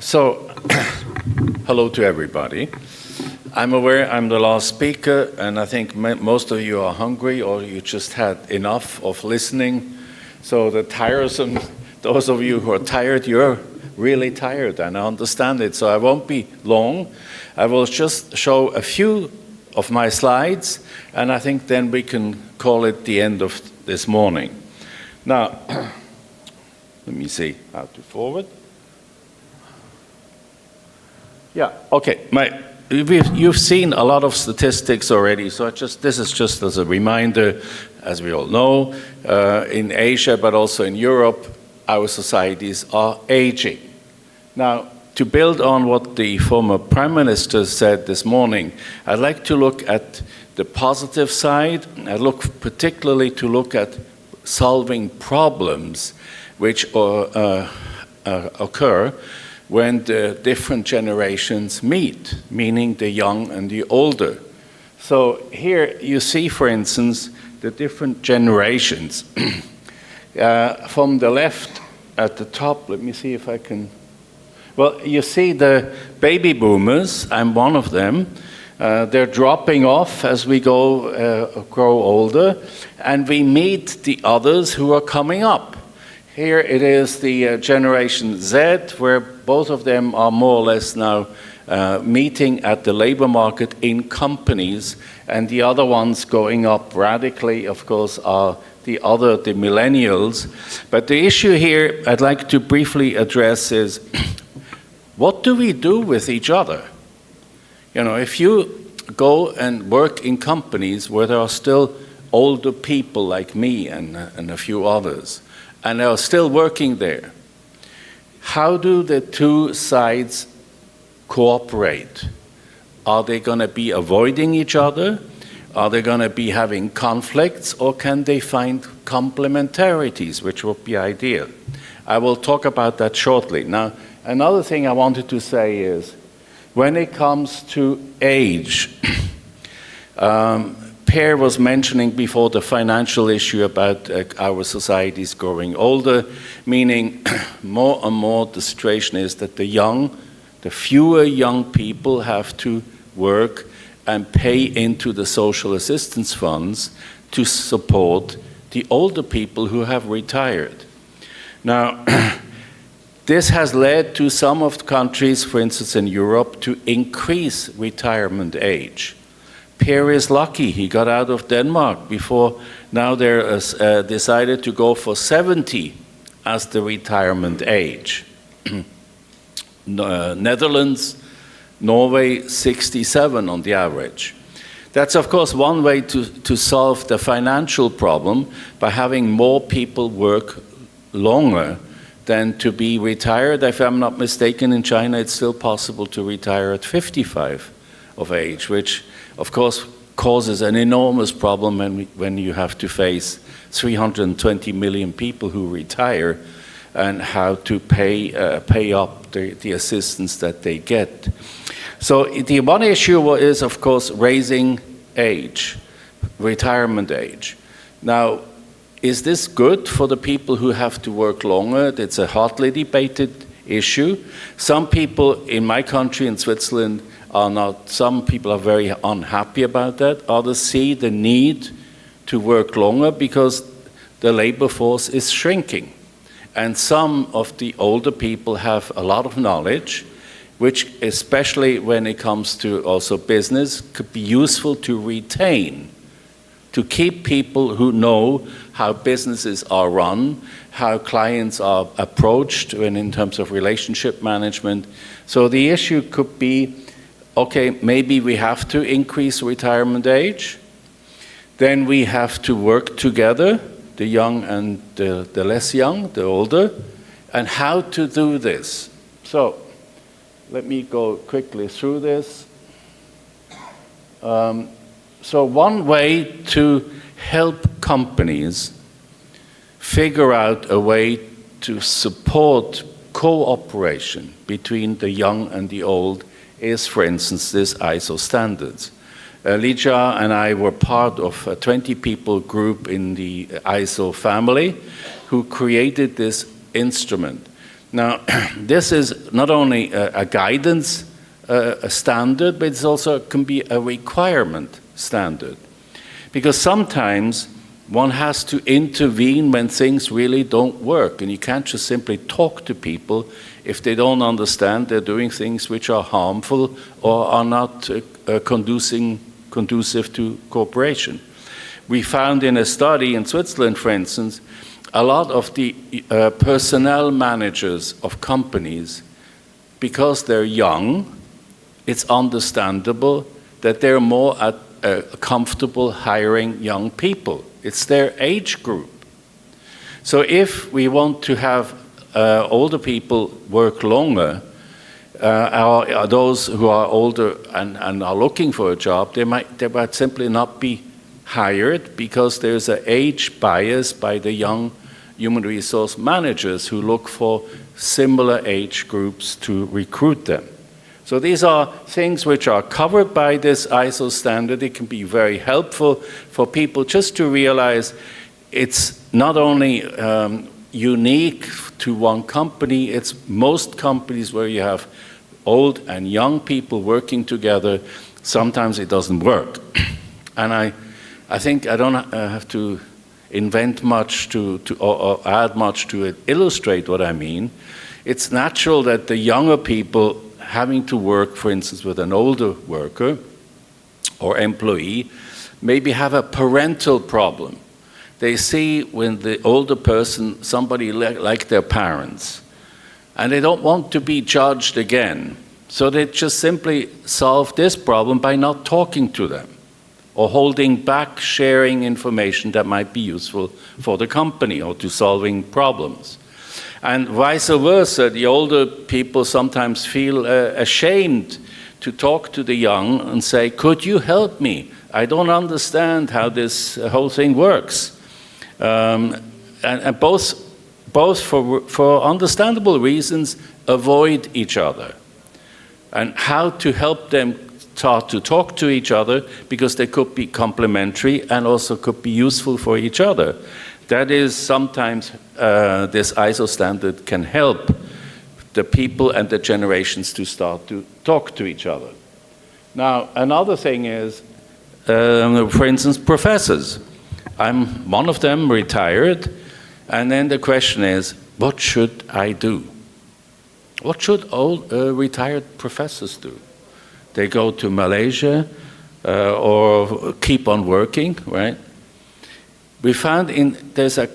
So, hello to everybody. I'm aware I'm the last speaker, and I think most of you are hungry or you just had enough of listening. So the tiresome, those of you who are tired, you're really tired, and I understand it. So I won't be long. I will just show a few of my slides, and I think then we can call it the end of this morning. Now, let me see how to forward. Yeah, okay. You've seen a lot of statistics already, so this is just as a reminder, as we all know, in Asia, but also in Europe, our societies are aging. Now, to build on what the former Prime Minister said this morning, I'd like to look at the positive side. I'd look particularly to look at solving problems which occur when the different generations meet, meaning the young and the older. So here you see, for instance, the different generations. From the left at the top, let me see if I can. Well, you see the baby boomers, I'm one of them. They're dropping off as we grow older, and we meet the others who are coming up. Here it is the Generation Z, where both of them are more or less now meeting at the labor market in companies, and the other ones going up radically, of course, are the millennials. But the issue here I'd like to briefly address is, what do we do with each other? You know, if you go and work in companies where there are still older people like me and a few others, and they are still working there, how do the two sides cooperate? Are they going to be avoiding each other? Are they going to be having conflicts, or can they find complementarities, which would be ideal? I will talk about that shortly. Now, another thing I wanted to say is, when it comes to age, Per was mentioning before the financial issue about our societies growing older, meaning more and more the situation is that the fewer young people have to work and pay into the social assistance funds to support the older people who have retired. Now, this has led to some of the countries, for instance in Europe, to increase retirement age. Per is lucky, he got out of Denmark before. Now they're decided to go for 70 as the retirement age. Netherlands, Norway, 67 on the average. That's of course one way to solve the financial problem, by having more people work longer than to be retired. If I'm not mistaken, in China it's still possible to retire at 55 of age, which of course causes an enormous problem when you have to face 320 million people who retire, and how to pay up the assistance that they get. So the one issue is, of course, raising age, retirement age. Now, is this good for the people who have to work longer? It's a hotly debated issue. Some people in my country, in Switzerland, are not. Some people are very unhappy about that. Others see the need to work longer because the labor force is shrinking. And some of the older people have a lot of knowledge, which, especially when it comes to also business, could be useful to retain, to keep people who know how businesses are run, how clients are approached in terms of relationship management. So the issue could be, okay, maybe we have to increase retirement age, then we have to work together, the young and the less young, the older, and how to do this. So let me go quickly through this. So one way to help companies figure out a way to support cooperation between the young and the old is, for instance, this ISO standards. Lija and I were part of a 20-people group in the ISO family who created this instrument. Now, this is not only a guidance a standard, but it also can be a requirement standard. Because sometimes one has to intervene when things really don't work, and you can't just simply talk to people if they don't understand they're doing things which are harmful or are not conducive to cooperation. We found in a study in Switzerland, for instance, a lot of the personnel managers of companies, because they're young, it's understandable that they're more comfortable hiring young people. It's their age group. So if we want to have older people work longer, those who are older and are looking for a job, they might simply not be hired because there's an age bias by the young human resource managers who look for similar age groups to recruit them. So these are things which are covered by this ISO standard. It can be very helpful for people just to realize it's not only unique to one company, it's most companies where you have old and young people working together, sometimes it doesn't work. And I think I don't have to invent much or add much to illustrate what I mean. It's natural that the younger people having to work, for instance, with an older worker or employee, maybe have a parental problem. They see when the older person, somebody like their parents, and they don't want to be judged again. So they just simply solve this problem by not talking to them or holding back sharing information that might be useful for the company or to solving problems. And vice versa, the older people sometimes feel ashamed to talk to the young and say, could you help me? I don't understand how this whole thing works. And both for understandable reasons, avoid each other. And how to help them start to talk to each other, because they could be complementary and also could be useful for each other. That is sometimes this ISO standard can help the people and the generations to start to talk to each other. Now, another thing is, for instance, professors. I'm one of them, retired, and then the question is, what should I do? What should all retired professors do? They go to Malaysia or keep on working, right? We found there's a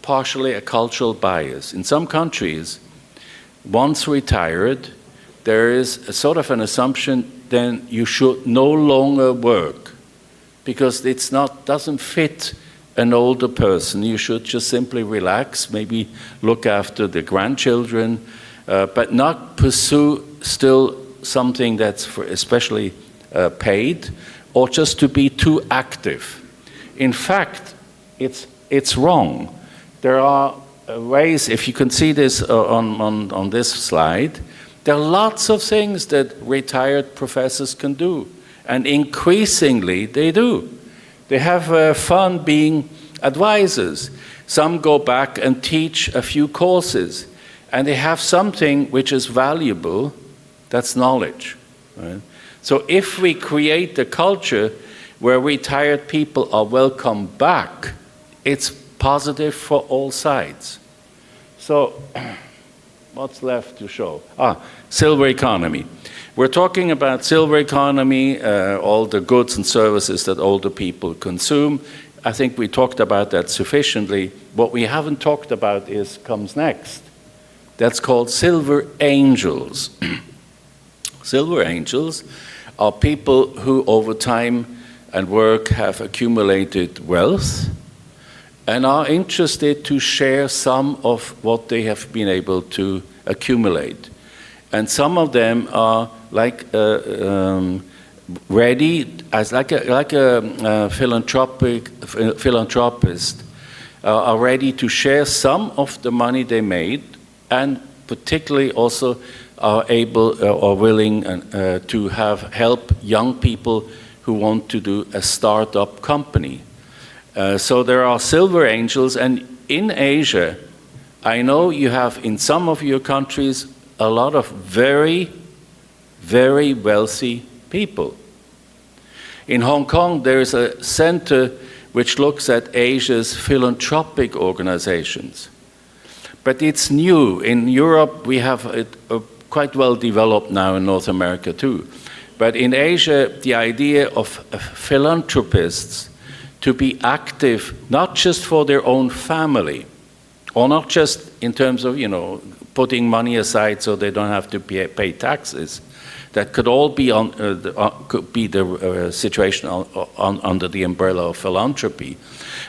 partially a cultural bias. In some countries, once retired, there is a sort of an assumption then you should no longer work because doesn't fit an older person. You should just simply relax, maybe look after the grandchildren, but not pursue still something that's especially paid, or just to be too active. In fact, it's wrong. There are ways, if you can see this on this slide, there are lots of things that retired professors can do, and increasingly they do. They have fun being advisors. Some go back and teach a few courses, and they have something which is valuable, that's knowledge. Right? So if we create a culture where retired people are welcome back, it's positive for all sides. So what's left to show? Silver economy. We're talking about silver economy, all the goods and services that older people consume. I think we talked about that sufficiently. What we haven't talked about comes next. That's called silver angels. Silver angels are people who over time and work have accumulated wealth and are interested to share some of what they have been able to accumulate. And some of them are like ready as like a philanthropist are ready to share some of the money they made, and particularly also are able or willing to help young people who want to do a startup company. So there are silver angels, and in Asia, I know you have in some of your countries a lot of very, very wealthy people. In Hong Kong, there is a center which looks at Asia's philanthropic organizations. But it's new. In Europe, we have it quite well developed now, in North America too. But in Asia, the idea of philanthropists to be active, not just for their own family, or not just in terms of, putting money aside so they don't have to pay taxes. That could all be the situation under the umbrella of philanthropy.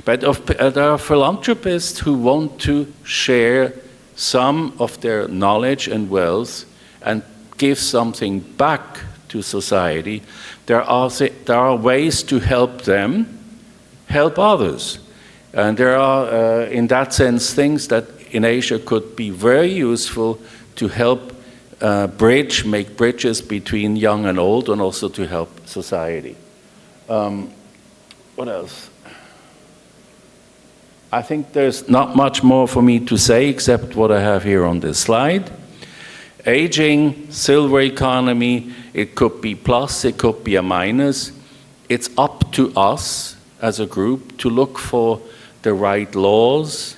But there are philanthropists who want to share some of their knowledge and wealth and give something back to society. There are ways to help them help others. And there are, in that sense, things that in Asia could be very useful to help make bridges between young and old, and also to help society. What else? I think there's not much more for me to say except what I have here on this slide. Aging, silver economy, it could be plus, it could be a minus. It's up to us as a group to look for the right laws,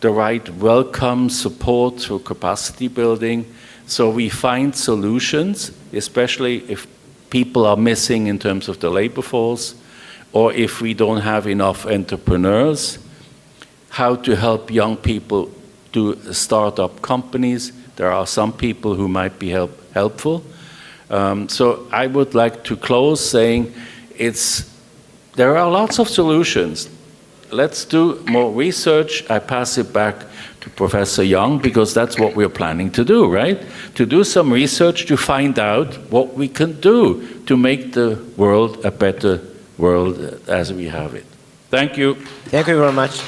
the right welcome support through capacity building, so we find solutions, especially if people are missing in terms of the labor force, or if we don't have enough entrepreneurs, how to help young people to start up companies. There are some people who might be helpful. So I would like to close saying there are lots of solutions. Let's do more research. I pass it back to Professor Young, because that's what we're planning to do, right? To do some research to find out what we can do to make the world a better world as we have it. Thank you. Thank you very much.